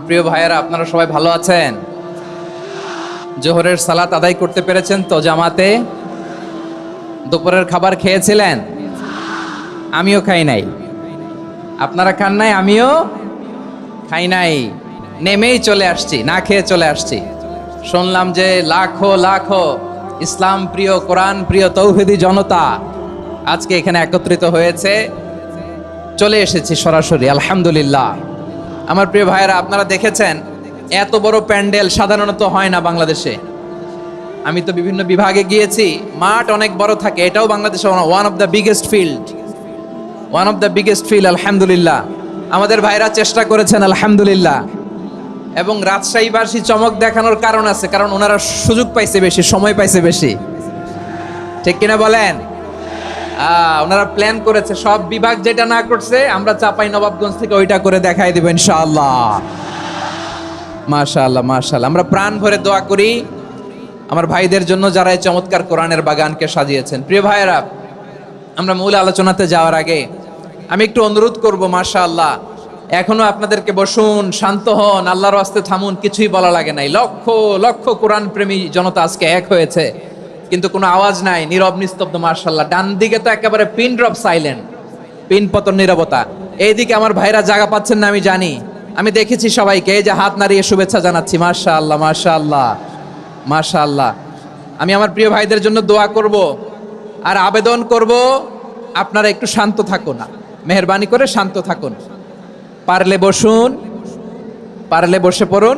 প্রিয় ভাইয়েরা, আপনারা সবাই ভালো আছেন? জোহরের সালাত আদায় করতে পেরেছেন তো জামাতে? দুপুরের খাবার খেয়েছিলেন? আমিও খাই নাই। আপনারা খান নাই, আমিও খাই নাই। নেমেই চলে আসছি, না খেয়ে চলে আসছি। শুনলাম যে লাখো লাখো ইসলাম প্রিয়, কোরআন প্রিয় তৌহিদি জনতা আজকে এখানে একত্রিত হয়েছে। চলে এসেছি সরাসরি, আলহামদুলিল্লাহ। আমার প্রিয় ভাইয়েরা, আপনারা দেখেছেন এত বড় প্যান্ডেল সাধারণত হয় না বাংলাদেশে। আমি তো বিভিন্ন বিভাগে গিয়েছি, মাঠ অনেক বড় থাকে। এটাও বাংলাদেশে one of the biggest field, আলহামদুলিল্লাহ। আমাদের ভাইরা চেষ্টা করেছেন, আলহামদুলিল্লাহ। এবং রাজশাহীবাসী চমক দেখানোর কারণ আছে, কারণ ওনারা সুযোগ পাইছে বেশি, সময় পাইছে বেশি, ঠিক কিনা বলেন? ওনারা প্ল্যান করেছে, সব বিভাগ যেটা না করছে আমরা চাপাই নবাবগঞ্জ থেকে ওইটা করে দেখাই দেব ইনশাআল্লাহ। মাশাআল্লাহ মাশাআল্লাহ। আমরা প্রাণ ভরে দোয়া করি আমার ভাইদের জন্য, যারা এই চমৎকার কোরআনের বাগানকে সাজিয়েছেন। প্রিয় ভাইয়েরা, আমরা মূল আলোচনাতে যাওয়ার আগে আমি একটু অনুরোধ করব, মাশাআল্লাহ, এখনো আপনাদেরকে বসুন, শান্ত হন, আল্লাহর রাস্তে থামুন, কিছুই বলা লাগে নাই। লক্ষ লক্ষ কোরআন প্রেমী জনতা আজকে এক হয়েছে, কিন্তু কোনো আওয়াজ নাই, নীরব নিস্তব্ধ। মাশাআল্লাহ, ডান দিকে তো একেবারে পিন ড্রপ সাইলেন্ট, পিন পতন নীরবতা। এইদিকে আমার ভাইরা জায়গা পাচ্ছেন না, আমি জানি। আমি দেখেছি সবাইকে, এই যে হাত নাড়িয়ে শুভেচ্ছা জানাচ্ছি। মাশাআল্লাহ মাশাআল্লাহ মাশাআল্লাহ। আমি আমার প্রিয় ভাইদের জন্য দোয়া করব আর আবেদন করব, আপনারা একটু শান্ত থাকুন, মেহেরবানি করে শান্ত থাকুন। পারলে বসুন, পারলে বসে পড়ুন,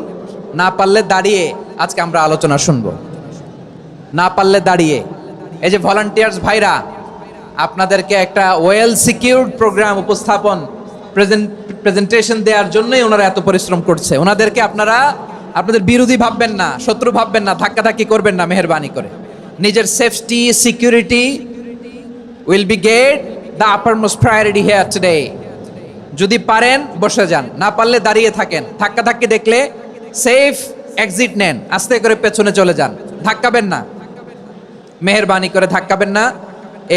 না পারলে দাঁড়িয়ে আজকে আমরা আলোচনা শুনবো। না পারলে দাঁড়িয়ে। এই যে ভলান্টিয়ার্স ভাইরা, আপনাদেরকে একটা ওয়েল সিকিউরড প্রোগ্রাম উপস্থাপন, প্রেজেন্টেশন দেওয়ার জন্যই ওনারা এত পরিশ্রম করছে। ওনাদেরকে আপনারা আপনাদের বিরোধী ভাববেন না, শত্রু ভাববেন না, ধাক্কাধাক্কি করবেন না, মেহেরবানি করে। নিজের safety, security will be get the uppermost priority here today. যদি পারেন বসে যান, না পারলে দাঁড়িয়ে থাকেন। ধাক্কাধাক্কি দেখলে সেফ এক্সিট নেন, আস্তে করে পেছনে চলে যান, ধাক্কাবেন না, মেহেরবানি করে ধাক্কাবেন না।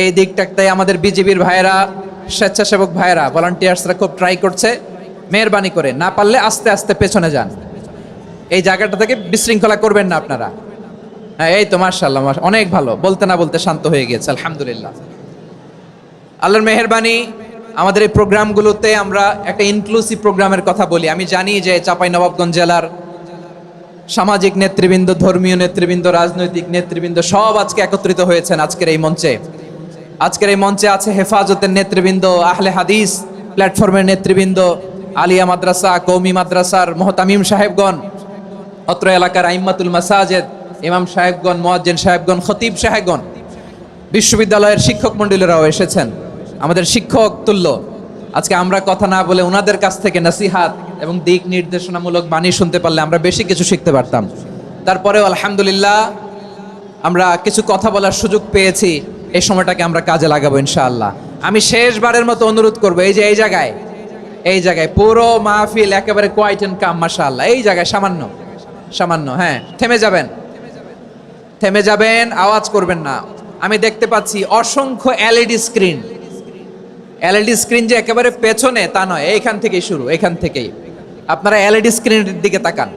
এই দিকটাতে আমাদের বিজিবির ভাইয়েরা, স্বেচ্ছাসেবক ভাইয়েরা, ভলান্টিয়ার্সরা খুব ট্রাই করছে। মেহেরবানি করে না পারলে আস্তে আস্তে পেছনে যান। এই জায়গাটা থেকে বিশৃঙ্খলা করবেন না আপনারা। হ্যাঁ, এই তো মাশাআল্লাহ, অনেক ভালো। বলতে না বলতে শান্ত হয়ে গিয়েছে, আলহামদুলিল্লাহ। আল্লাহর মেহেরবানি, আমাদের এই প্রোগ্রামগুলোতে আমরা একটা ইনক্লুসিভ প্রোগ্রামের কথা বলি। আমি জানি যে চাঁপাইনবাবগঞ্জ জেলার সামাজিক নেতৃবৃন্দ, ধর্মীয় নেতৃবৃন্দ, রাজনৈতিক নেতৃবৃন্দ সব আজকে একত্রিত হয়েছেন আজকের এই মঞ্চে। আজকের এই মঞ্চে আছে হেফাজতের নেতৃবৃন্দ, আহলে হাদিস প্ল্যাটফর্মের নেতৃবৃন্দ, আলিয়া মাদ্রাসা, কৌমি মাদ্রাসার মোহতামিম সাহেবগণ, অত্র এলাকার আইম্মাতুল মাসাজিদ, ইমাম সাহেবগণ, মুয়াজ্জিন সাহেবগণ, খতিব সাহেবগণ, বিশ্ববিদ্যালয়ের শিক্ষক মণ্ডলীরাও এসেছেন, আমাদের শিক্ষক তুল্য। আজকে আমরা কথা না বলে ওনাদের কাছ থেকে নসিহাত এবং দিক নির্দেশনামূলক বাণী শুনতে পারলে আমরা বেশি কিছু শিখতে পারতাম। তারপরেও আলহামদুলিল্লাহ আমরা কিছু কথা বলার সুযোগ পেয়েছি। এই সময়টাকে আমরা কাজে লাগাবো ইনশাআল্লাহ। আমি শেষবারের মতো অনুরোধ করবো, এই যে এই জায়গায় পুরো মাহফিল একেবারে কোয়াইট এন্ড কাম, মাশাআল্লাহ। এই জায়গায় সামান্য হ্যাঁ, থেমে যাবেন, আওয়াজ করবেন না। আমি দেখতে পাচ্ছি অসংখ্য এলইডি স্ক্রিন, যে একেবারে পেছনে তা নয়, এইখান থেকেই শুরু, এইখান থেকেই আপনারা এলইডি স্ক্রিনের দিকে তাকান।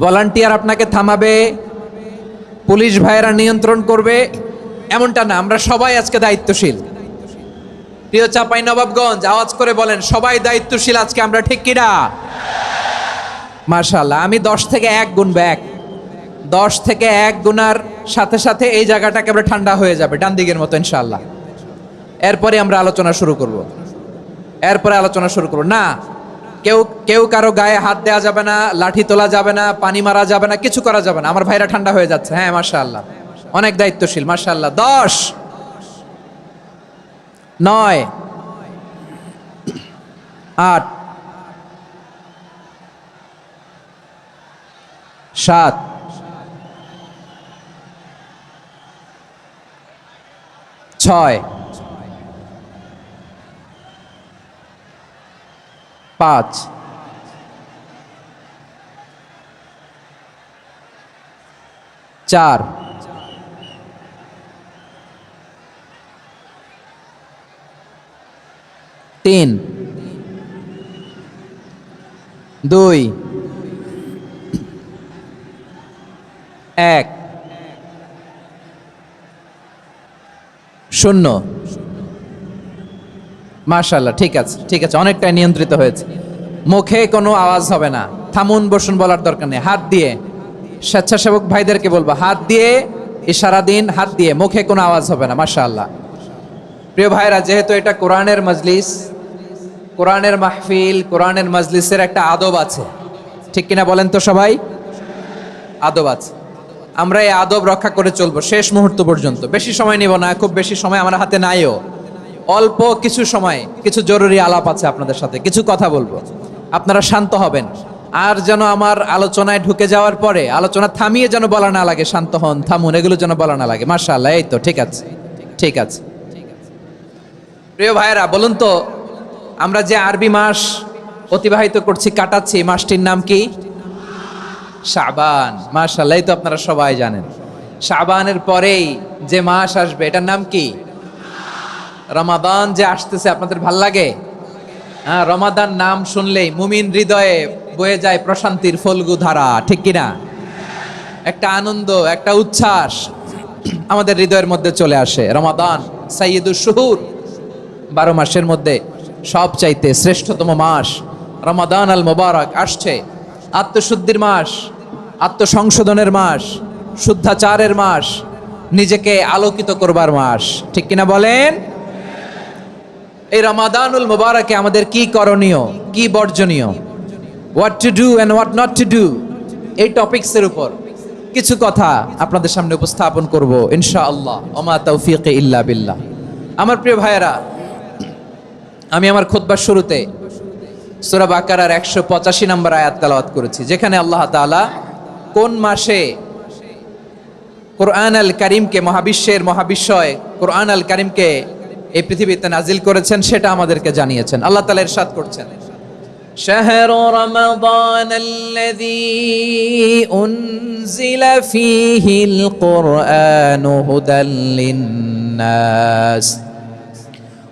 ভলান্টিয়ার আপনাকে থামাবে, পুলিশ ভাইয়েরা নিয়ন্ত্রণ করবে, এমনটা না। আমরা সবাই আজকে দায়িত্বশীল। প্রিয় চাঁপাইনবাবগঞ্জ, আওয়াজ করে বলেন, সবাই দায়িত্বশীল আজকে আমরা, ঠিক কিনা? মাশাআল্লাহ। আমি 10 থেকে 1 গুনবো, 10 থেকে 1 গুনার সাথে সাথে এই জায়গাটা একেবারে ঠান্ডা হয়ে যাবে, ডান দিকের মতো ইনশাআল্লাহ। এরপরে আমরা আলোচনা শুরু করব। না, কেউ কারো গায়ে হাত দেওয়া যাবে না, লাঠি তোলা যাবে না, পানি মারা যাবে না, কিছু করা যাবে না। আমার ভাইরা ঠান্ডা হয়ে যাচ্ছে। হ্যাঁ, মাশাআল্লাহ, অনেক দায়িত্বশীল, মাশাআল্লাহ। 10, 9, 8, 7, 6, 5, 4, 3, 2 1 0। মাশাআল্লাহ, ঠিক আছে ঠিক আছে, অনেকটাই নিয়ন্ত্রিত হয়েছে। মুখে কোনো আওয়াজ হবে না, থামুন বসুন বলার দরকার নেই। হাত দিয়ে, স্বেচ্ছাসেবক ভাইদেরকে বলবো হাত দিয়ে ইশারা দিন, হাত দিয়ে, মুখে কোনো আওয়াজ হবে না। মাশাআল্লাহ। প্রিয় ভাইরা, যেহেতু এটা কোরআনের মজলিস, কোরআনের মাহফিল, কোরআনের মজলিসের একটা আদব আছে, ঠিক কিনা বলেন তো সবাই? আদব আছে, আমরা এই আদব রক্ষা করে চলবো শেষ মুহূর্ত পর্যন্ত। বেশি সময় নিব না, খুব বেশি সময় আমার হাতে নাইও, অল্প কিছু সময় কিছু জরুরি আলাপ আছে আপনাদের সাথে, কিছু কথা বলবো, আপনারা শান্ত হবেন। আর যেন আমার আলোচনায় ঢুকে যাওয়ার পরে আলোচনা থামিয়ে যেন বলা না লাগে শান্ত হন, থামুন, এগুলো যেন বলা না লাগে। মাশাআল্লাহ, এই তো ঠিক আছে ঠিক আছে। প্রিয় ভাইরা, বলুন তো, আমরা যে আরবি মাস অতিবাহিত করছি, কাটাচ্ছি, মাসটির নাম কি? শাবান। মাশাআল্লাহ, এই তো আপনারা সবাই জানেন। শাবানের পরেই যে মাস আসবে এটার নাম কি? রমাদান। যে আসতেছে, আপনাদের ভাল লাগে? হ্যাঁ, রমাদান নাম শুনলেই মুমিন হৃদয়ে বয়ে যায় প্রশান্তির ফল্গু ধারা, ঠিক কিনা? একটা আনন্দ, একটা উচ্ছ্বাস আমাদের হৃদয়ের মধ্যে চলে আসে। রমাদান সাইয়্যিদুশ শুহুর, 12 মাসের মধ্যে সবচাইতে শ্রেষ্ঠতম মাস রমাদান আল মুবারক আসছে। আত্মশুদ্ধির মাস, আত্মসংশোধনের মাস, শুদ্ধাচারের মাস, নিজেকে আলোকিত করবার মাস, ঠিক কিনা বলেন? এই রমাদানুল মুবারকে আমাদের কি করণীয়, কি বর্জনীয়, what to do and what not to do, এই টপিকসের উপর কিছু কথা আপনাদের সামনে উপস্থাপন করব ইনশাআল্লাহ। ওমা তাওফীকি ইল্লা বিল্লাহ। আমার প্রিয় ভাইয়েরা, আমি আমার খুতবার শুরুতে সূরা বাকারার 185 নম্বর আয়াত তেলাওয়াত করেছি, যেখানে আল্লাহ তাআলা কোন মাসে কোরআন আল কারীমকে, মহাবিশ্বের মহাবিশ্বয় কোরআন আল কারীমকে এই পৃথিবীতে নাজিল করেছেন সেটা আমাদেরকে জানিয়েছেন। আল্লাহ তাআলা ইরশাদ করছেন, শাহরু রমাদানাল্লাযী উনজিলা ফীহিল কুরআনু হুদাল লিন্নাস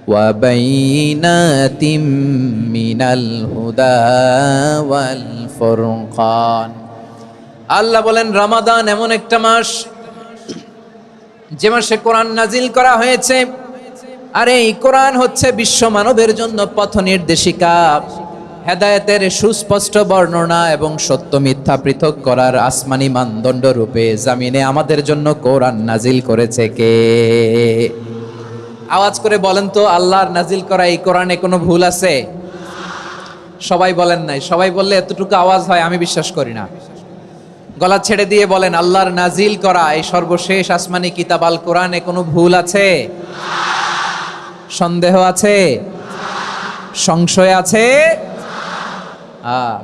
ওয়া বাইনাতিম মিনাল হুদা ওয়াল ফুরকান। আল্লাহ বলেন, রমাদান এমন একটা মাস যে মাসে কোরআন নাজিল করা হয়েছে, আর এই কোরআন হচ্ছে বিশ্ব মানবের জন্য পথ নির্দেশিকা, হেদায়েতের সুস্পষ্ট বর্ণনা এবং সত্য মিথ্যা পৃথক করার আসমানি মানদণ্ড রূপে জামিনে আমাদের জন্য কোরআন নাজিল করেছে কে? আওয়াজ করে বলেন তো, আল্লাহর নাজিল করা এই কোরআনে কোনো ভুল আছে? সবাই বলেন নাই। সবাই বললে এতটুকু আওয়াজ হয় আমি বিশ্বাস করি না। গলা ছেড়ে দিয়ে বলেন, আল্লাহর নাজিল করা এই সর্বশেষ আসমানি কিতাব আল কোরআনে কোনো ভুল আছে? সন্দেহ আছে? সংশয় আছে?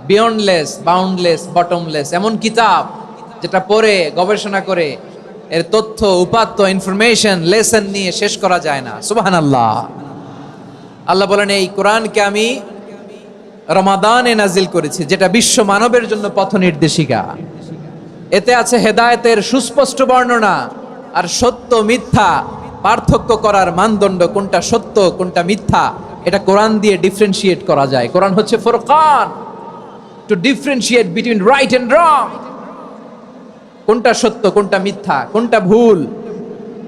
বিয়ন্ডলেস, বাউন্ডলেস, বটমলেস, এমন কিতাব যেটা পড়ে গবেষণা করে এর তথ্য, উপাত্ত, ইনফরমেশন, লেসন নিয়ে শেষ করা যায় না। সুবহানাল্লাহ। আল্লাহ বলেন, এই কোরআনকে আমি রমাদানে নাজিল করেছি, যেটা বিশ্ব মানবের জন্য পথ নির্দেশিকা। এতে আছে হেদায়েতের সুস্পষ্ট বর্ণনা, আর সত্য মিথ্যা পার্থক্য করার মানদণ্ড, কোনটা সত্য কোনটা মিথ্যা, এটা কোরআন দিয়ে ডিফারেন্সিয়েট করা যায়। কোরআন হচ্ছে ফুরকান, to differentiate between right and wrong. কোনটা সত্য, কোনটা মিথ্যা, কোনটা ভুল,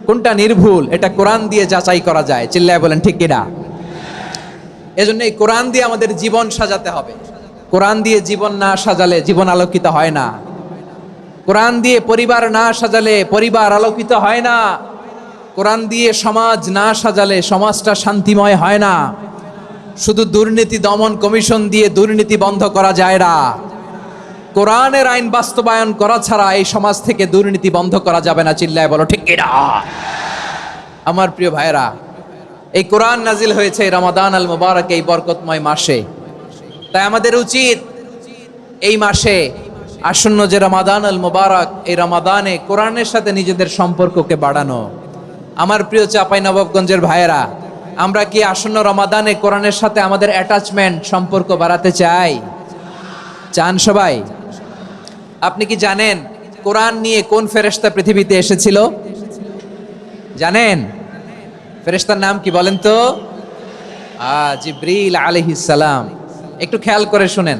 কোনটা নির্ভুল, এটা কোরআন দিয়ে যাচাই করা যায়। চিল্লায় বলেন ঠিক কিনা? এজন্য এই কোরআন দিয়ে আমাদের জীবন সাজাতে হবে। কোরআন দিয়ে জীবন না সাজালে জীবন আলোকিত হয় না। কোরআন দিয়ে পরিবার না সাজালে পরিবার আলোকিত হয় না। কোরআন দিয়ে সমাজ না সাজালে সমাজটা শান্তিময় হয় না। শুধু দুর্নীতি দমন কমিশন দিয়ে দুর্নীতি বন্ধ করা যায় না। কোরআনের আইন বাস্তবায়ন করা ছাড়া এই সমাজ থেকে দুর্নীতি বন্ধ করা যাবে না। চিল্লায় বলো ঠিক কিনা? আমার প্রিয় ভাইরা, এই কোরআন নাজিল হয়েছে রমাদান আল মুবারক, এই বরকতময় মাসে। তাই আমাদের উচিত এই মাসে আসন্ন যে রমাদান আল মুবারক, এই রমাদানে কোরআনের সাথে নিজেদের সম্পর্ককে বাড়ানো। আমার প্রিয় চাঁপাইনবাবগঞ্জের ভাইয়েরা, আমরা কি আসন্ন রমাদানে কোরআনের সাথে আমাদের অ্যাটাচমেন্ট, সম্পর্ক বাড়াতে চাই? চান সবাই? আপনি কি জানেন কোরআন নিয়ে কোন ফেরেশতা পৃথিবীতে এসেছিল? জানেন? ফেরেশতার নাম কি বলেন তো? জিবরিল আলাইহিস সালাম। একটু খেয়াল করে শুনেন,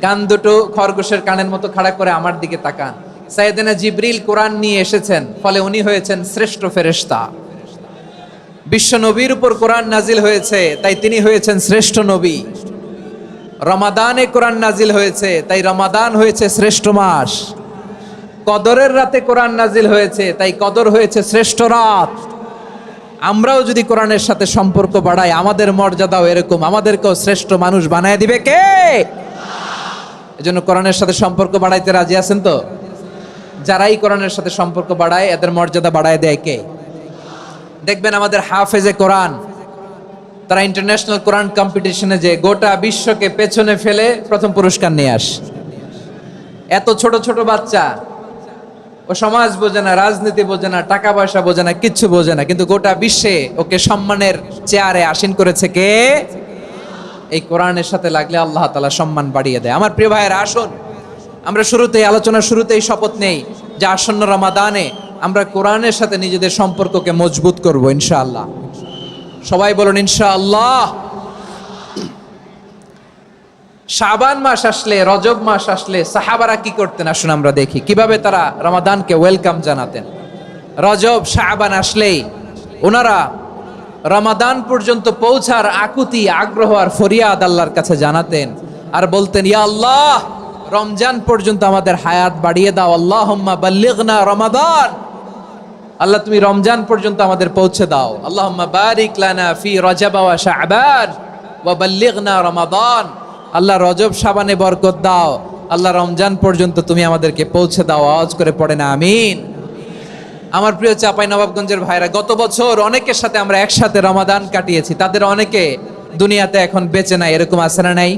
কান দুটো খরগোশের কানের মতো খাড়া করে আমার দিকে তাকান। সাইয়েদনা জিবরিল কোরআন নিয়ে এসেছেন, ফলে উনি হয়েছেন শ্রেষ্ঠ ফেরেশতা। বিশ্ব নবীর উপর কোরআন নাজিল হয়েছে, তাই তিনি হয়েছেন শ্রেষ্ঠ নবী। রমাদানে কোরআন নাজিল হয়েছে, তাই রমাদান হয়েছে শ্রেষ্ঠ মাস। কদরের রাতে কোরআন নাজিল হয়েছে, তাই কদর হয়েছে শ্রেষ্ঠ রাত। আমরাও যদি কোরআনের সাথে সম্পর্ক বাড়াই, আমাদের মর্যাদাও এরকম, আমাদেরকেও শ্রেষ্ঠ মানুষ বানায় দিবে কে? এজন্য কোরআনের সাথে সম্পর্ক বাড়াইতে রাজি আছেন তো? যারাই কোরআনের সাথে সম্পর্ক বাড়ায়, এদের মর্যাদা বাড়ায় দেয় কে? দেখবেন আমাদের হাফেজে কোরআন, তারা ইন্টারন্যাশনাল কোরআন কম্পিটিশনে যে গোটা বিশ্বকে পেছনে ফেলে প্রথম পুরস্কার নিয়ে আসে। এত ছোট ছোট বাচ্চা, ও সমাজ বোঝে না, রাজনীতি বোঝে না, টাকা পয়সা বোঝে না, কিচ্ছু বোঝে না, কিন্তু গোটা বিশ্বে ওকে সম্মানের চেয়ারে আসীন করেছে কে? এই কোরআনের সাথে লাগলে আল্লাহ তাআলা সম্মান বাড়িয়ে দেয়। আমার প্রিয় ভাইয়েরা, আসুন আমরা শুরুতেই, আলোচনার শুরুতেই শপথ নেই যে আসন্ন রমাদানে আমরা কোরআনের সাথে নিজেদের সম্পর্ককে মজবুত করব ইনশাআল্লাহ। সবাই বলুন ইনশাআল্লাহ। শাবান মাস আসলে, রজব মাস আসলে সাহাবারা কি করতেন? আসুন আমরা দেখি কিভাবে তারা রমাদানকে ওয়েলকাম জানাতেন। রজব শাবান আসলেই ওনারা রমাদান পর্যন্ত পৌঁছার আকুতি, আগ্রহ আর ফরিয়াদ আল্লাহর কাছে জানাতেন আর বলতেন, ইয়া আল্লাহ, রমজান পর্যন্ত আমাদের হায়াত বাড়িয়ে দাও। আল্লাহুম্মা বাল্লিগনা রমাদান, আল্লাহ তুমি রমজান পর্যন্ত আমাদের পৌঁছে দাও। আল্লাহুম্মা বারিক লানা ফি রজব ওয়া শাবান ওয়া বাল্লিগনা রমাদান, আল্লাহ রজব শাবানে বরকত দাও, আল্লাহ রমজান পর্যন্ত তুমি আমাদেরকে পৌঁছে দাও। আওয়াজ করে পড়ে না আমিন। আমার প্রিয় চাঁপাইনবাবগঞ্জের ভাইরা, গত বছর অনেকের সাথে আমরা একসাথে রমাদান কাটিয়েছি, তাদের অনেকে দুনিয়াতে এখন বেঁচে নাই, এরকম আছে না নাই?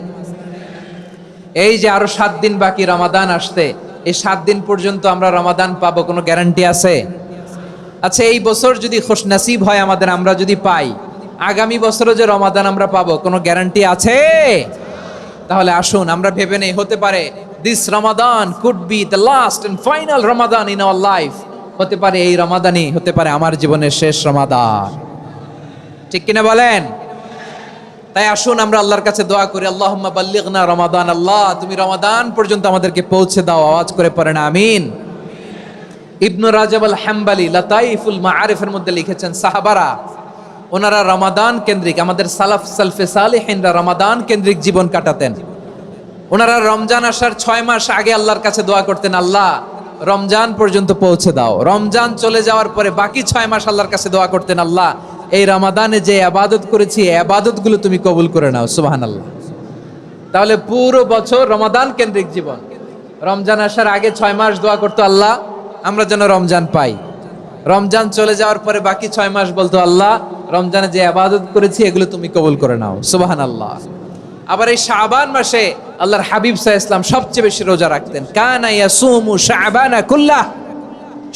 এই যে আরো 7 দিন বাকি রমাদান আসতে, এই 7 দিন পর্যন্ত আমরা রমাদান পাবো, কোনো গ্যারান্টি আছে? আচ্ছা, এই বছর যদি খুশনসিব হয় আমাদের, আমরা যদি পাই, আগামী বছরও যে রমাদান আমরা পাবো, কোনো গ্যারান্টি আছে? তাহলে আসুন আমরা ভেবে নেই, হতে পারে this Ramadan could be the last and final Ramadan in our life. হতে পারে এই রমাদানই হতে পারে আমার জীবনের শেষ রমাদান। ঠিক কিনা বলেন? তাই আসুন আমরা আল্লাহর কাছে দোয়া করি, আল্লাহুম্মা বাল্লিগনা রমাদান, আল্লাহ তুমি রমাদান পর্যন্ত আমাদেরকে পৌঁছে দাও। আওয়াজ করে পড়েন আমিন। ইবনু রাজব আল হাম্বলি লাতাইফুল মাআরিফের মধ্যে লিখেছেন, সাহাবারা ওনারা রমাদান কেন্দ্রিক, আমাদের সালাফ সালফে সালেহিনরা রমাদান কেন্দ্রিক জীবন কাটাতেন। ওনারা রমজান আসার 6 মাস আগে আল্লাহর কাছে দোয়া করতেন, আল্লাহ রমজান পর্যন্ত পৌঁছে দাও। রমজান চলে যাওয়ার পরে বাকি 6 মাস আল্লাহর কাছে দোয়া করতেন, আল্লাহ এই রমাদানে যে ইবাদত করেছি, এই ইবাদতগুলো তুমি কবুল করে নাও। সুবহানাল্লাহ। তাহলে পুরো বছর রমাদান কেন্দ্রিক জীবন। রমজান আসার আগে 6 মাস দোয়া করতো, আল্লাহ আমরা যেন রমজান পাই। রমজান চলে যাওয়ার পরে বাকি 6 মাস বলতো, আল্লাহ রমজানে যে ইবাদত করেছি এগুলো তুমি কবুল করে নাও। সুবহানাল্লাহ। আবার এই শাবান মাসে আল্লাহর হাবিব সাল্লাল্লাহু আলাইহি ওয়াসাল্লাম সবচেয়ে বেশি রোজা রাখতেন। কানা ইয়াসুমু শাবানা কুল্লাহ,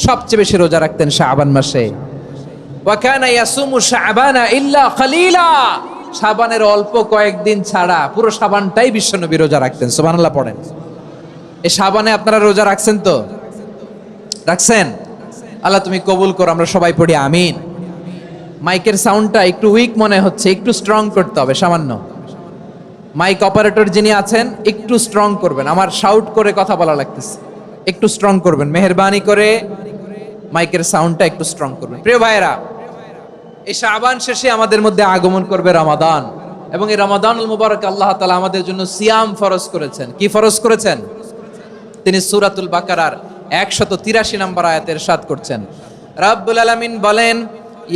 সবচেয়ে বেশি রোজা রাখতেন শাবান মাসে। ওয়া কানা ইয়াসুমু শাবানা ইল্লা কলিলা, শাবানের অল্প কয়েকদিন ছাড়া পুরো শাবানটাই বিশ্বনবী রোজা রাখতেন। সুবহানাল্লাহ পড়েন। এই শাবানে আপনারা রোজা রাখছেন তো? রাখছেন? আল্লাহ তুমি কবুল করো, আমরা সবাই পড়ি আমিন। মাইকের সাউন্ডটা একটু উইক মনে হচ্ছে, একটু স্ট্রং করতে হবে সামান্য। মাইক অপারেটর যিনি আছেন একটু স্ট্রং করবেন, আমার শাউট করে কথা বলা লাগতেছে, একটু স্ট্রং করবেন মেহেরবানি করে, মাইকের সাউন্ডটা একটু স্ট্রং করবেন। প্রিয় ভাইয়েরা, এই শাবান শেষে আমাদের মধ্যে আগমন করবে রমাদান, এবং এই রমাদানুল মুবারক আল্লাহ তাআলা আমাদের জন্য সিয়াম ফরজ করেছেন। কি ফরজ করেছেন? তিনি সূরাতুল বাকারার 183 নম্বর আয়াতে ইরশাদ করছেন, রাব্বুল আলামিন বলেন,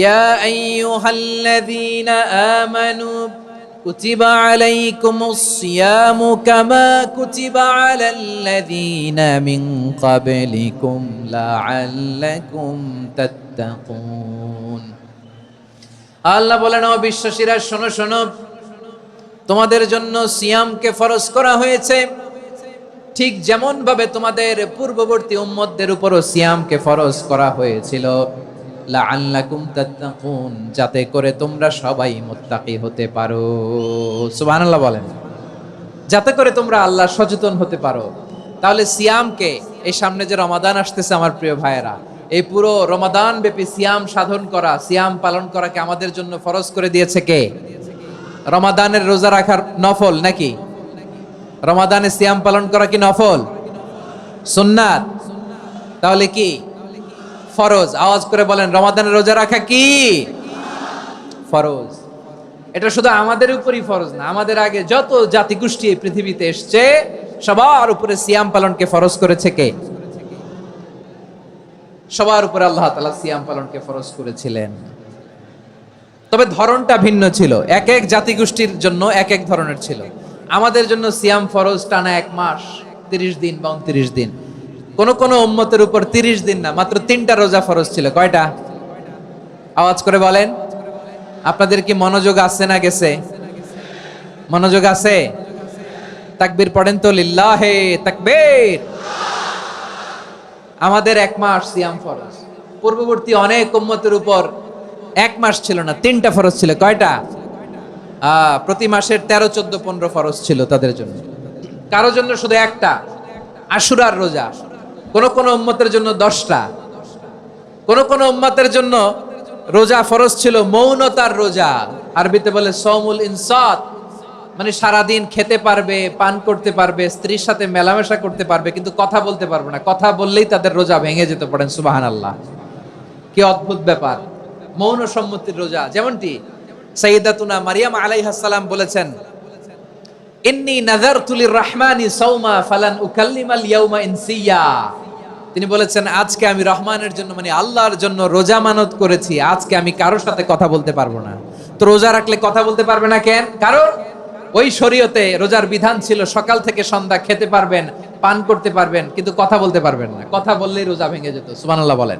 ইয়া আইয়ুহাল্লাযীনা আমানু কুতিবা আলাইকুমুস সিয়ামু কামা কুতিবা আলাল্লাযীনা মিন ক্বাবলিকুম লাআল্লাকুম তাত্তাকুন। আল্লাহ বলেন, ও বিশ্বাসীরা শোনো শোনো, তোমাদের জন্য সিয়ামকে ফরজ করা হয়েছে, ঠিক যেমন ভাবে তোমাদের পূর্ববর্তী উম্মতদের উপরও সিয়ামকে ফরজ করা হয়েছিল, লাআল্লাকুম তাত্তাকুন, যাতে করে তোমরা সবাই মুত্তাকি হতে পারো। সুবহানাল্লাহ বলেন, যাতে করে তোমরা আল্লাহ সচেতন হতে পারো। তাহলে সিয়ামকে, এই সামনে যে রমাদান আসতেছে আমার প্রিয় ভাইয়েরা, এই পুরো রমাদান ব্যাপী সিয়াম সাধন করা, সিয়াম পালন করাকে আমাদের জন্য ফরজ করে দিয়েছে কে? রমাদানের রোজা রাখার নফল নাকি? রমাদানে সিয়াম পালন করা কি নফল? সুন্নাত। তাহলে কি ফরজ? আওয়াজ করে বলেন, রমাদানের রোজা রাখা কি ফরজ? এটা শুধু আমাদের উপরই ফরজ না, আমাদের আগে যত জাতিগোষ্ঠী এই পৃথিবীতে এসছে সবার উপরে সিয়াম পালনকে ফরজ করেছে কে? সবার উপরে আল্লাহ তাআলা সিয়াম পালনকে ফরজ করেছিলেন। তবে ধরনটা ভিন্ন ছিল, এক এক জাতিগোষ্ঠীর জন্য এক এক ধরনের ছিল। আমাদের জন্য সিয়াম ফরজ টানা 1 মাস 30 দিন বা 29 দিন। কোন কোন উম্মতের উপর 30 দিন না, মাত্র 3টা রোজা ফরজ ছিল। কয়টা? আওয়াজ করে বলেন। আপনাদের কি মনোযোগ আছে না গেছে? মনোযোগ আছে? তাকবীর পড়েন তো, লিল্লাহে তাকবীর। আমাদের 1 মাস সিয়াম ফরজ। পূর্ববর্তী অনেক উম্মতের উপর 1 মাস ছিল না, 3টা ফরজ ছিল। কয়টা? প্রতি মাসের 13, 14, 15 ফরজ ছিল তাদের জন্য। কারো জন্য শুধু একটা, আশুরার রোজা। কোন কোন উম্মতের জন্য 10টা। কোন কোন উম্মতের জন্য রোজা ফরজ ছিল মৌনতার রোজা, আরবিতে বলে সওমুল ইনসাত, মানে সারাদিন খেতে পারবে, পান করতে পারবে, স্ত্রীর সাথে মেলামেশা করতে পারবে, কিন্তু কথা বলতে পারবে না। কথা বললেই তাদের রোজা ভেঙে যেতে। পড়েন সুবহানাল্লাহ। কি অদ্ভুত ব্যাপার! মৌন সম্মতির রোজা। যেমনটি সাইয়্যিদাতুনা মারিয়াম আলাইহিস সালাম বলেছেন, ইন্নী নাযারতু লির-রাহমানি সাওমা ফালান উকাল্লিমাল ইয়াওমা ইনসিয়া। তিনি বলেছেন, আজকে আমি রহমানের জন্য, মানে আল্লাহর জন্য রোজা মানত করেছি, আজকে আমি কারোর সাথে কথা বলতে পারবো না। তো রোজা রাখলে কথা বলতে পারবে না কেন? কারণ ওই শরীয়তে রোজার বিধান ছিল সকাল থেকে সন্ধ্যা খেতে পারবেন, পান করতে পারবেন, কিন্তু কথা বলতে পারবেন না। কথা বললেই রোজা ভেঙে যেত। সুবহানাল্লাহ বলেন।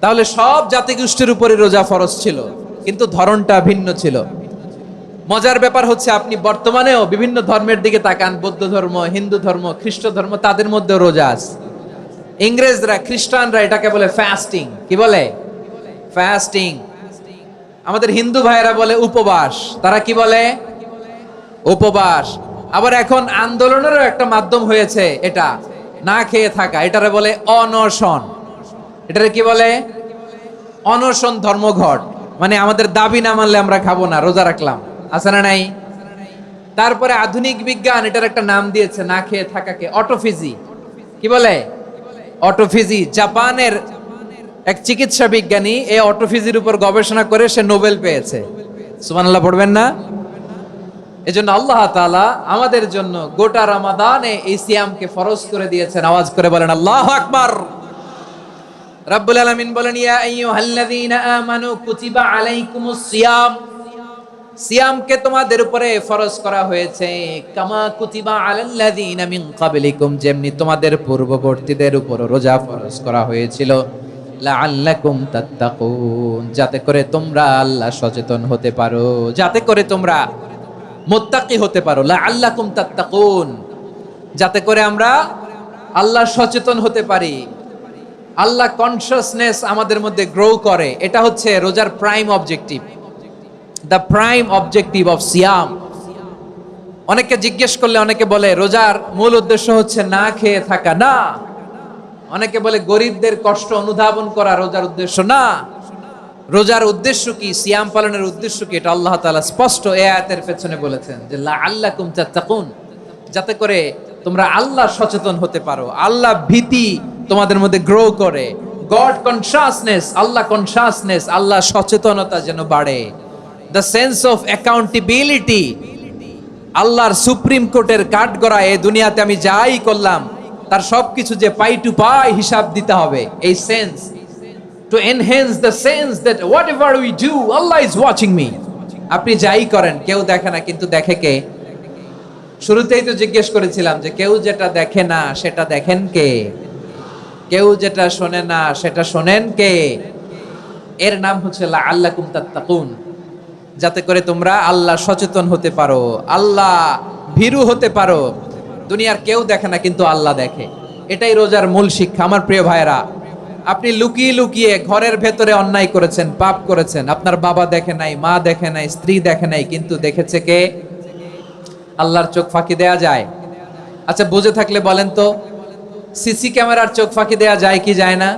তাহলে সব জাতিগোষ্ঠীর উপরে রোজা ফরজ ছিল, কিন্তু ধরনটা ভিন্ন ছিল। মজার ব্যাপার হচ্ছে, আপনি বর্তমানেও বিভিন্ন ধর্মের দিকে তাকান, বৌদ্ধ ধর্ম, হিন্দু ধর্ম, খ্রিস্ট ধর্ম, তাদের মধ্যে রোজা আছে। ইংরেজরা, খ্রিস্টানরা এটাকে বলে ফাস্টিং। কি বলে? ফাস্টিং। আমাদের হিন্দু ভাইয়েরা বলে উপবাস। তারা কি বলে? উপবাস। আবার এখন আন্দোলনেরও একটা মাধ্যম হয়েছে এটা, না খেয়ে থাকা। এটারে বলে অনশন। এটারে কি বলে? অনশন ধর্মঘট। মানে আমাদের দাবি না মানলে আমরা খাবো না, রোজা রাখলাম। আছে না নাই? তারপরে আধুনিক বিজ্ঞান এটার একটা নাম দিয়েছে না খেয়ে থাকাকে, অটোফিজি। কি বলে? অটোফিজি। জাপানের এক চিকিৎসা বিজ্ঞানী এই অটোফিজির উপর গবেষণা করে সে নোবেল পেয়েছে। সুবহানাল্লাহ পড়বেন না? এজন্য আল্লাহ তাআলা আমাদের জন্য গোটা রমাদানে এই সিয়ামকে ফরজ করে দিয়েছেন। আওয়াজ করে বলেন আল্লাহু আকবার। রাব্বুল আলামিন বলেন, ইয়া আইয়ুহাল্লাযীনা আমানু কুতিবা আলাইকুমুস সিয়াম। সিয়ামকে তোমাদের উপরে ফরজ করা হয়েছে, কামা কুতিবা আলাল্লাযীনা মিন ক্বাবলিকুম, যেমনি তোমাদের পূর্ববর্তীদের উপর রোজা ফরজ করা হয়েছিল, লাআল্লাকুম তাত্তাকুন, যাতে করে তোমরা আল্লাহ সচেতন হতে পারো, যাতে করে তোমরা মুত্তাকি হতে পারো। লাআল্লাকুম তাত্তাকুন, যাতে করে আমরা আল্লাহ সচেতন হতে পারি, আল্লাহ কনসিয়াসনেস আমাদের মধ্যে গ্রো করে। এটা হচ্ছে রোজার prime objective, the prime objective of সিয়াম। অনেকে জিজ্ঞেস করলে অনেকে বলে রোজার মূল উদ্দেশ্য হচ্ছে না খেয়ে থাকা। না। অনেকে বলে গরিবদের কষ্ট অনুধাবন করা রোজার উদ্দেশ্য। না। রোজার উদ্দেশ্য কি? সিয়াম পালনের উদ্দেশ্য কি? এটা আল্লাহ তাআলা স্পষ্ট এই আয়াতের পেছনে বলেছেন যে লাআল্লাকুম তাত্তাকুন, যাতে করে তোমরা আল্লাহ সচেতন হতে পারো, আল্লাহ ভীতি তোমাদের মধ্যে গ্রো করে, গড কনসিয়াসনেস, আল্লাহ কনসিয়াসনেস, আল্লাহ সচেতনতা যেন বাড়ে, দ্য সেন্স অফ অ্যাকাউন্টেবিলিটি। আল্লাহর সুপ্রিম কোর্টের কাঠগড়া এই দুনিয়াতে আমি যাই করলাম তার সবকিছু যে পাই টু পাই হিসাব দিতে হবে, এই sense, to enhance the sense that whatever we do Allah is watching me। আপনি যাই করেন কেউ দেখে না, কিন্তু দেখে কে? শুরুতেই তো জিজ্ঞেস করেছিলাম যে কেউ যেটা দেখে না সেটা দেখেন কে? কেউ যেটা শোনে না সেটা শোনেন কে? এর নাম হচ্ছে লাআল্লাকুম তাত্তাকুন, যাতে করে তোমরা আল্লাহ সচেতন হতে পারো, আল্লাহ ভীরু হতে পারো। দুনিয়ার কেউ দেখে না, কিন্তু আল্লাহ দেখে। এটাই রোজার মূল শিক্ষা। আমার প্রিয় ভাইরা, আপনি লুকিয়ে লুকিয়ে ঘরের ভেতরে অন্যায় করেছেন, পাপ করেছেন, আপনার বাবা দেখে নাই, মা দেখে নাই, স্ত্রী দেখে নাই, কিন্তু দেখেছে কে? আল্লাহর চোখ ফাঁকি দেয়া যায়? আচ্ছা, বুঝে থাকলে বলেন তো, সিসি ক্যামেরার চোখ ফাঁকি দেয়া যায় কি যায় না?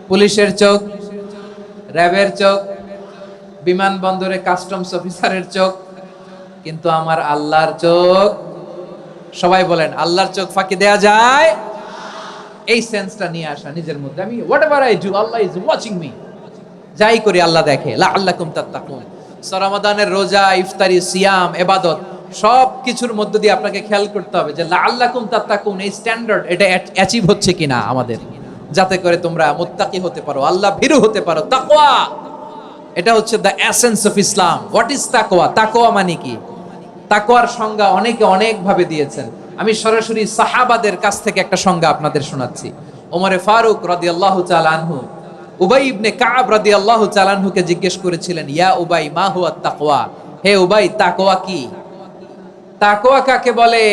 পুলিশের চোখ, র্যাবের চোখ, বিমানবন্দরে কাস্টমস অফিসারের চোখ, কিন্তু আমার আল্লাহর চোখ সবাই বলেন আল্লাহর চোখ ফাঁকি দেয়া যায়? এই সেন্সটা নিয়ে আসা নিজের মধ্যে, আমি what ever I do Allah is watching me, যাই করি আল্লাহ দেখে। লাআল্লাকুম তাত্তাকুন। রমাদানের রোজা, ইফতারি, সিয়াম, ইবাদত সব কিছুর মধ্য দিয়ে আপনাকে খেয়াল করতে হবে যে লাআল্লাকুম তাত্তাকুন এই স্ট্যান্ডার্ড এটা অ্যাচিভ হচ্ছে কিনা আমাদের, যাতে করে তোমরা মুত্তাকি হতে পারো, আল্লাহ ভীরু হতে পারো। তাকওয়া, এটা হচ্ছে the essence of Islam. What is তাকওয়া? তাকওয়া মানে কি? তাকওয়ার সংজ্ঞা অনেকে অনেক ভাবে দিয়েছেন। আমি সরাসরি সাহাবাদের কাছ থেকে একটা সংজ্ঞা আপনাদের শোনাচ্ছি। ওমরে ফারুক রাদিয়াল্লাহু তাআলা আনহু উবাই ইবনে কাব রাদিয়াল্লাহু তাআলা আনহুকে জিজ্ঞেস করেছিলেন, ইয়া উবাই মা হুয়া তাকওয়া, হে উবাই তাকওয়া কি? তাকওয়া কাকে বলে?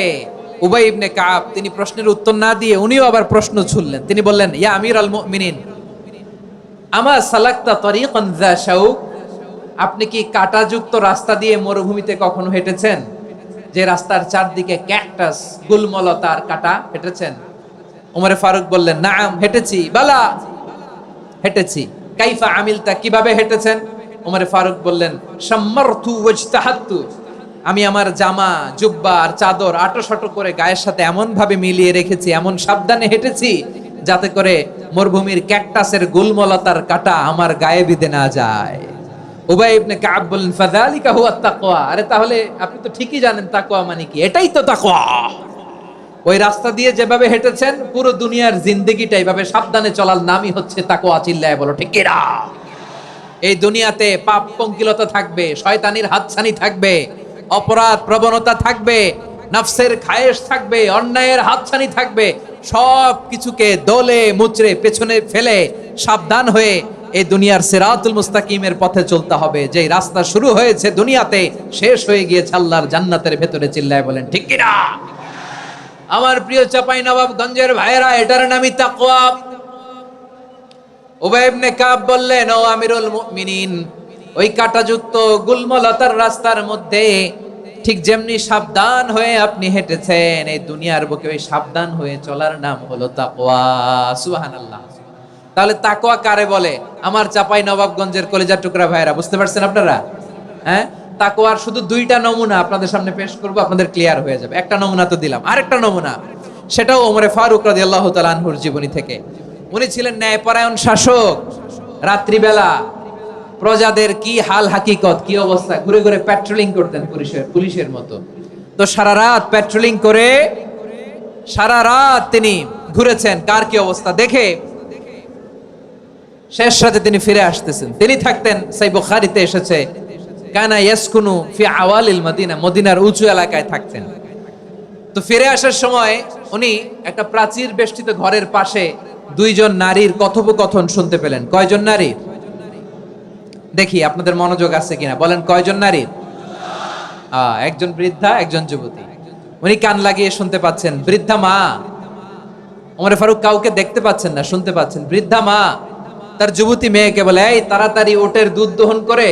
উবাই ইবনে কাব তিনি প্রশ্নের উত্তর না দিয়ে উনিও আবার প্রশ্ন ছুড়লেন। তিনি বললেন, ইয়া আমিরাল মুমিনিন আমা সালাকতা তরিকান যা শাউক, আপনি কি কাঁটাযুক্ত রাস্তা দিয়ে মরুভূমিতে কখনো হেঁটেছেন? যে রাস্তার চারদিকে ক্যাকটাস, গুলমলতার কাঁটা, হেঁটেছেন? ওমরে ফারুক বললেন, নাম হেঁটেছি। বালা, হেঁটেছি। কাইফা আমিলতা, কিভাবে হেঁটেছেন? ওমরে ফারুক বললেন, শাম্মারতু ওয়াজতাহাতু, আমি আমার জামা, জুব্বা আর চাদর আটোসাটো করে গায়ের সাথে এমন ভাবে মিলিয়ে রেখেছি, এমন সাবধানে হেঁটেছি যাতে করে মরুভূমির ক্যাকটাসের গুলমলতার কাঁটা আমার গায়ে বিঁধে না যায়। উবাই ইবনে কাব বললেন, ফাযালিকা হুয়া তাকওয়া, আরে তাহলে আপনি তো ঠিকই জানেন তাকওয়া মানে কি, এটাই তো তাকওয়া। ওই রাস্তা দিয়ে যেভাবে হেঁটেছেন পুরো দুনিয়ার জিন্দেগিটা এইভাবে সাবধানে চলার নামই হচ্ছে তাকওয়া। চিল্লায় বলো ঠিক কিনা? এই দুনিয়াতে পাপ পঙ্কিলতা থাকবে, শয়তানির হাতছানি থাকবে, অপরাধ প্রবণতা থাকবে, নফসের খায়েশ থাকবে, অন্যায়ের হাতছানি থাকবে। সব কিছুকে দলে মুচড়ে পেছনে ফেলে সাবধান হয়ে এই দুনিয়ার সিরাতুল মুস্তাকিমের পথে চলতে হবে। যে রাস্তা শুরু হয়েছে দুনিয়াতে, শেষ হয়ে গিয়েছে আল্লাহর জান্নাতের ভেতরে। চিল্লায় বলেন ঠিক কিনা? আমার প্রিয় চাঁপাইনবাবগঞ্জের ভাইয়েরা, এটার নামই তাকওয়া। উবাই ইবনে কাব বললেন, ও আমিরুল মুমিনিন, ওই কাঁটাযুক্ত গুলমলতার রাস্তার মধ্যে ঠিক যেমনি সাবধান হয়ে আপনি হেঁটেছেন, এই দুনিয়ার বুকে ওই সাবধান হয়ে চলার নাম হলো তাকওয়া। সুবহানাল্লাহ। তাহলে তাকওয়া কারে বলে? আমার চাঁপাইনবাবগঞ্জের কলিজার টুকরা ভাইয়েরা, বুঝতে পারছেন আপনারা? হ্যাঁ, তাকওয়ার শুধু দুইটা নমুনা আপনাদের সামনে পেশ করব, আপনাদের ক্লিয়ার হয়ে যাবে। একটা নমুনা তো দিলাম, আরেকটা নমুনা, সেটাও ওমরে ফারুক রাদিয়াল্লাহু তাআলা আনহুর জীবনী থেকে। উনি ছিলেন ন্যায়পরায়ণ শাসক। রাত্রিবেলা প্রজাদের কি হাল হাকিকত, কি অবস্থা, ঘুরে ঘুরে প্যাট্রোলিং করতেন পুলিশের মতো। তো সারা রাত প্যাট্রোলিং করে সারা রাত তিনি ঘুরেছেন কার কি অবস্থা দেখে। শেষ রাতে তিনি ফিরে আসতেছেন। তিনি থাকতেন, সেই বুখারীতে এসেছে, কানা ইয়াসকুনু ফি আওয়ালিল মদিনা, মদিনার উঁচু এলাকায় থাকতেন। তো ফিরে আসার সময় উনি একটা প্রাচীর বেষ্টিত ঘরের পাশে দুইজন নারীর কথোপকথন শুনতে পেলেন। কয়জন নারীর? দেখি আপনাদের মনোযোগ আছে কিনা, বলেন কয়জন নারীর? একজন বৃদ্ধা, একজন যুবতী। উনি কান লাগিয়ে শুনতে পাচ্ছেন। বৃদ্ধা মা, ওমরে ফারুক কাউকে দেখতে পাচ্ছেন না, শুনতে পাচ্ছেন। বৃদ্ধা মা তার যুবতী মেয়েকে বলে, এই তাড়াতাড়ি ওটের দুধ দহন করে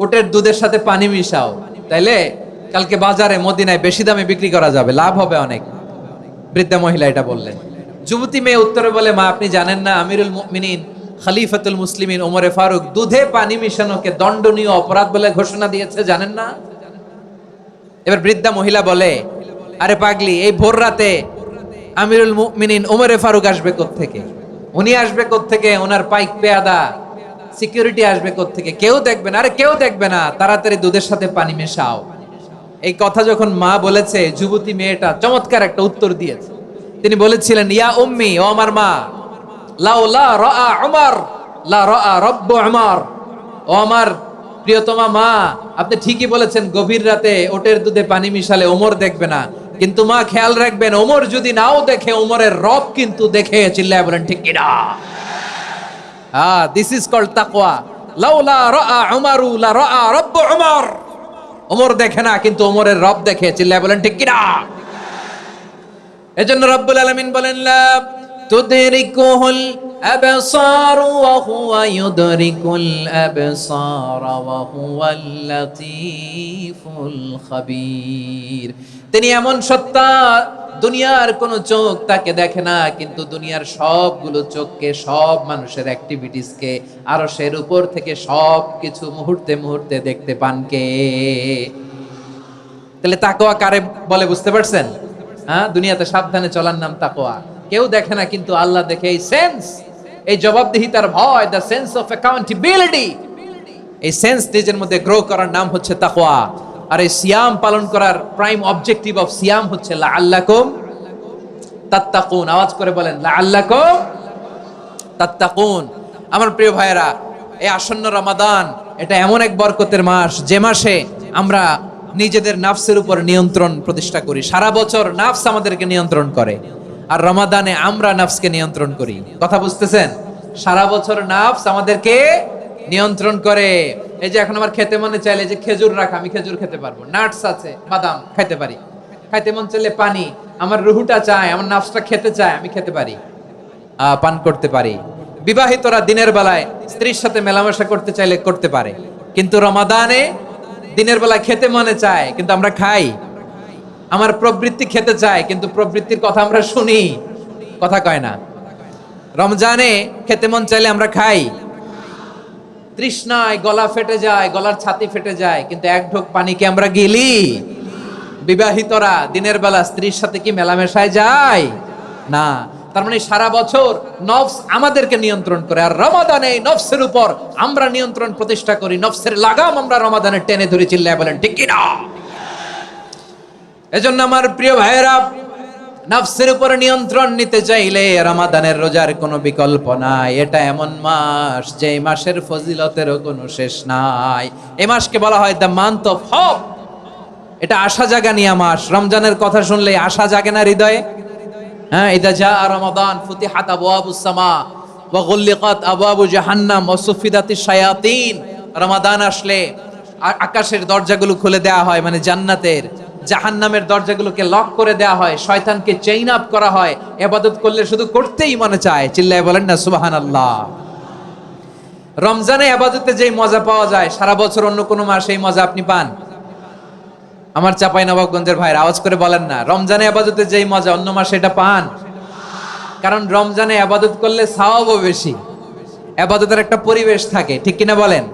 ওটের দুধের সাথে পানি মিশাও, তাইলে কালকে বাজারে মদিনায় বেশি দামে বিক্রি করা যাবে, লাভ হবে অনেক। বৃদ্ধা মহিলা এটা বললেন। যুবতী মেয়ে উত্তরে বলে, মা আপনি জানেন না আমিরুল মুমিনিন খলিফাতুল মুসলিমিন ওমরে ফারুক দুধে পানি মিশানোকে দণ্ডনীয় অপরাধ বলে ঘোষণা দিয়েছে, জানেন না? এবার বৃদ্ধা মহিলা বলে, আরে পাগলি, এই ভোর রাতে আমিরুল মুমিনিন ওমরে ফারুক আসবে কোত্থেকে? উনি আসবে কোত্থেকে? ওনার পাইক পেয়াদা সিকিউরিটি আসবে কোত্থেকে? কেউ দেখবে না। আরে কেউ দেখবে না, তাড়াতাড়ি দুধের সাথে পানি মেশাও। এই কথা যখন মা বলেছে, যুবতী মেয়েটা চমৎকার একটা উত্তর দিয়েছে। তিনি বলেছিলেন, ইয়া উম্মি, ও আমার মা, লাউলা রাআ উমর লা রাআ রব্বু উমর, ও আমার প্রিয়তমা মা, আপনি ঠিকই বলেছেন, গভীর রাতে ওটের দুধে পানি মিশালে ওমর দেখবে না, কিন্তু মা খেয়াল রাখবেন, ওমর যদি নাও দেখে, ওমরের রব কিন্তু দেখে। চিল্লায় বলেন ঠিক কিনা? দিস ইজ কল্ড তাকওয়া। লাউলা রাআ উমরু লা রাআ রব্বু উমর, ওমর দেখে না কিন্তু ওমরের রব দেখে। চিল্লায় বলেন ঠিক কিনা? এজন্য রব্বুল আলামিন বলেন, লা তুদরিকুহুল আবসার ওয়া হুয়া ইউদরিকুল আবসার ওয়া হুয়াল লাতীফুল খাবীর। তিনি এমন সত্তা, দুনিয়ার কোন চোখ তাকে দেখে না, কিন্তু দুনিয়ার সবগুলো চোখকে, সব মানুষের অ্যাক্টিভিটিসকে আরশের উপর থেকে সব কিছু মুহূর্তে মুহূর্তে দেখতে পান কে? তাহলে তাকওয়া কারে বলে বুঝতে পারছেন? হ্যাঁ, দুনিয়াতে সাবধানে চলার নাম তাকওয়া। কেউ দেখে না, কিন্তু আল্লাহ দেখে। এই সেন্স, এই জবাবদিহিতার ভয়, দ্য সেন্স অফ অ্যাকাউন্টেবিলিটি, এই সেন্স নিজের মধ্যে গ্রো করার নাম হচ্ছে তাকওয়া। আর এই সিয়াম পালন করার প্রাইম অবজেক্টিভ অফ সিয়াম হচ্ছে লাআল্লাকুম তাত্তাকুন। আওয়াজ করে বলেন, লাআল্লাকুম তাত্তাকুন। আমার প্রিয় ভাইয়েরা, এই আসন্ন রমাদান এটা এমন এক বরকতের মাস, যে মাসে আমরা নিজেদের নাফসের উপর নিয়ন্ত্রণ প্রতিষ্ঠা করি। সারা বছর নাফস আমাদেরকে নিয়ন্ত্রণ করে, আর রমাদানে আমরা নাফসকে নিয়ন্ত্রণ করি। কথা বুঝতেছেন? সারা বছর নাফস আমাদেরকে নিয়ন্ত্রণ করে। এই যে এখন আমার খেতে মনে চাইলে যে খেজুর রাখা, আমি খেজুর খেতে পারবো, নাটস আছে, বাদাম খাইতে পারি। খাইতে মন চাইলে পানি, আমার রুহুটা চায়, আমার নাফসটা খেতে চায়, আমি খেতে পারি, পান করতে পারি। বিবাহিতরা দিনের বেলায় স্ত্রীর সাথে মেলামেশা করতে চাইলে করতে পারে, কিন্তু রমাদানে দিনের বেলায় খেতে মনে চায়, কিন্তু আমরা খাই। আমার প্রবৃত্তি খেতে চায়, কিন্তু প্রবৃত্তির কথা আমরা শুনি, কথা কয় না। রমজানে খেতে মন চাইলে আমরা খাই, তৃষ্ণায় গলা ফেটে যায়, গলার ছাতি ফেটে যায়, কিন্তু এক ঢোক পানিকে আমরা গিলি। বিবাহিতরা দিনের বেলা স্ত্রীর সাথে কি মেলামেশায় যায় না? তার মানে সারা বছর নফস আমাদেরকে নিয়ন্ত্রণ করে, আর রমাদানে এই নফসের উপর আমরা নিয়ন্ত্রণ প্রতিষ্ঠা করি। নফসের লাগাম আমরা রমাদানে টেনে ধরে, চিল্লায় বলেন ঠিক কি না? এজন্য আমার প্রিয় ভাইয়েরা, নফসের উপর নিয়ন্ত্রণ নিতে চাইলে রমাদানের রোজার কোনো বিকল্প নাই। এটা এমন মাস যে মাসের ফজিলতেরও কোনো শেষ নাই। এই মাসকে বলা হয় দ্য মান্থ অফ হোপ। এটা আশা জাগানিয়া মাস। রমজানের কথা শুনলে আশা জাগে না হৃদয়ে? হ্যাঁ, ইদা জাআ রমাদান ফুতিহাত আবওয়াবুস সামা ওয়া গুল্লিকাত আবওয়াবু জাহান্নাম ওয়া সুফিদাতিশ শায়াতিন। রমাদান আসলে আকাশের দরজাগুলো খুলে দেওয়া হয়, মানে জান্নাতের। জাহান্নামের দরজাগুলোকে লক করে দেওয়া হয়, শয়তানকে চেইন আপ করা হয়। ইবাদত করলে শুধু করতেই মনে চায়, চিল্লায় বলেন না সুবহানাল্লাহ। রমজানে ইবাদতে যেই মজা পাওয়া যায়, সারা বছর অন্য কোনো মাসে এই মজা আপনি পান? আমার চাঁপাইনবাবগঞ্জের ভাইরা আওয়াজ করে বলেন না, রমজানে ইবাদতে যেই মজা অন্য মাসে এটা পান? কারণ রমজানে ইবাদত করলে সওয়াবও বেশি, ইবাদতের একটা পরিবেশ থাকে, ঠিক কিনা বলেন?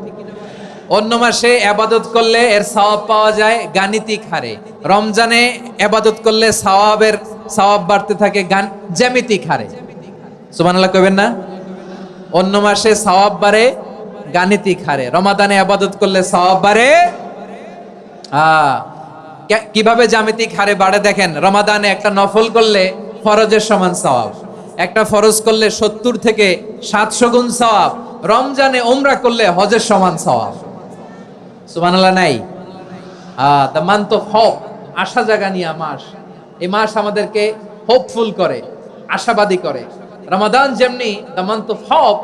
অন্য মাসে ইবাদত করলে এর সওয়াব পাওয়া যায় গাণিতিক হারে, রমজানে ইবাদত করলে সওয়াব বাড়তে থাকে জ্যামিতিক হারে। সুবহানাল্লাহ কইবেন না? অন্য মাসে সওয়াব বাড়ে গাণিতিক হারে, রমাদানে ইবাদত করলে সওয়াব বাড়ে কিভাবে জ্যামিতিক হারে বাড়ে দেখেন। রমাদানে একটা নফল করলে ফরজের সমান সওয়াব, একটা ফরজ করলে 70 থেকে 700 গুণ সওয়াব। রমজানে উমরা করলে হজের সমান সওয়াব। সুবহানাল্লাহ নাই? দ্য মান্থ অফ হোপ, আশা জাগানিয়া মাস। এই মাস আমাদেরকে হোপফুল করে, আশাবাদী করে। রমাদান যেমনি দ্য মান্থ অফ হোপ,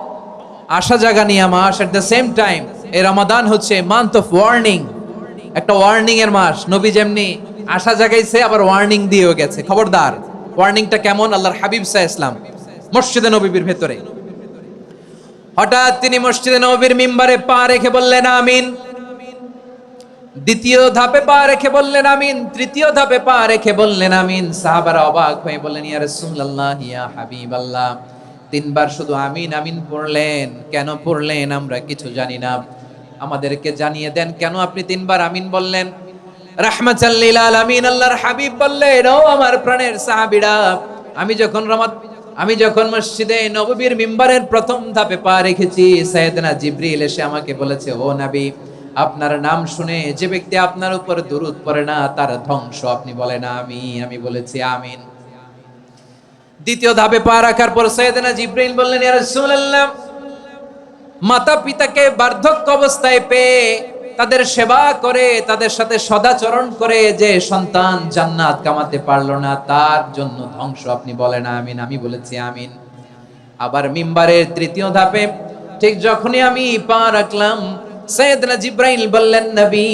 আশা জাগানিয়া মাস, এট দ্য সেম টাইম এই রমাদান হচ্ছে মান্থ অফ ওয়ার্নিং, একটা ওয়ার্নিং এর মাস। নবী যেমনি আশা জাগাইছে, আবার ওয়ার্নিং দিয়েও গেছে, খবরদার। ওয়ার্নিংটা কেমন? আল্লাহর হাবিব সাল্লাল্লাহু আলাইহি ওয়াসাল্লাম মসজিদে নববীর ভেতরে, হঠাৎ তিনি মসজিদে নববীর মিম্বারে পা রেখে বললেন আমিন। দ্বিতীয় ধাপে পা রেখে বললেন আমিন, তৃতীয় ধাপে পা রেখে বললেন আমিন। সাহাবারা অবাক হয়ে বললেন, ইয়া রাসূলুল্লাহ, ইয়া হাবিবাল্লাহ, 3 বার শুধু আমিন আমিন পড়লেন, কেন পড়লেন আমরা কিছু জানি না, আমাদেরকে জানিয়ে দেন কেন আপনি 3 বার আমিন বললেন। রাহমাতাল লিল আলামিন আল্লাহর হাবিব বললেন, ও আমার প্রাণের সাহাবীরা, আমি যখন মসজিদে নববীর মিম্বারের প্রথম ধাপে পা রেখেছি, সাইয়েদনা জিবরিল এসে আমাকে বলেছে, ও নবী, আপনার নাম শুনে যে ব্যক্তি আপনার উপর দুরূদ পড়ে না তার ধ্বংস। আপনি বলেন আমিন। আমি বলেছি আমিন। দ্বিতীয় ধাপে পা রাখার পর সাইয়েদনা জিবরিল বললেন, ইয়া রাসূলুল্লাহ, মাতা পিতাকে বার্ধক্য অবস্থায় পেয়ে তাদের সেবা করে, তাদের সাথে সদাচরণ করে যে সন্তান জান্নাত কামাতে পারলো না, তার জন্য ধ্বংস। আপনি বলেন আমিন। আমি বলেছি আমিন। আবার মিম্বারের তৃতীয় ধাপে ঠিক যখনই আমি পা রাখলাম, সাইয়েদনা জিবরাইল বললেন, নবী,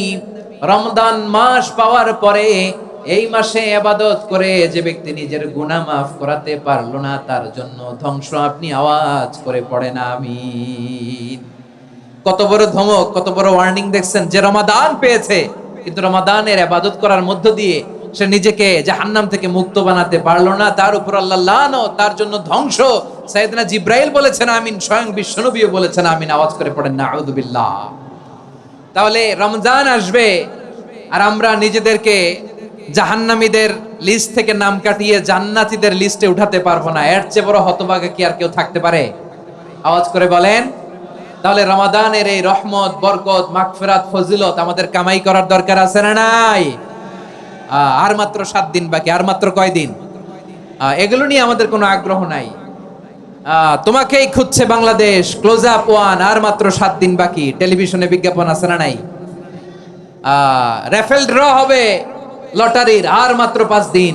রমজান মাস পাওয়ার পরে এই মাসে ইবাদত করে যে ব্যক্তি নিজের গুনাহ মাফ করাতে পারলো না, তার জন্য ধ্বংস। আপনি আওয়াজ করে পড়েন আমিন। কত বড় ধমক, কত বড় ওয়ার্নিং দেখছেন। যে রমাদান পেয়েছে, কিন্তু রমাদানের ইবাদত করার মধ্য দিয়ে সে নিজেকে জাহান্নাম থেকে মুক্ত বানাতে পারলো না, তার উপর আল্লাহ লানত, তার জন্য ধ্বংস। সাইয়েদনা জিবরাইল বলেছেন আমিন, স্বয়ং বিশ্বনবীও বলেছেন আমিন। আওয়াজ করে পড়েন নাউযুবিল্লাহ। তাহলে রমজান আসবে, আর আমরা নিজেদেরকে জাহান্নামীদের লিস্ট থেকে নাম কাটিয়ে জান্নাতীদের লিস্টে উঠাতে পারবো না। এর চেয়ে বড় হতভাগা কি আর কেউ থাকতে পারে? আওয়াজ করে বলেন। তাহলে রমাদানের এই রহমত, বরকত, মাগফিরাত, ফজিলত আমাদের কামাই করার দরকার আছে না নাই? আর মাত্র 7 দিন বাকি। আর মাত্র কয় দিন? এগুলো নিয়ে আমাদের কোনো আগ্রহ নাই। তোমাকেই খুঁজছে বাংলাদেশ, ক্লোজ আপ ওয়ান, আর মাত্র 7 দিন বাকি। টেলিভিশনে বিজ্ঞাপন আছে না নাই? রাফেল ড্র হবে লটারির, আর মাত্র 5 দিন।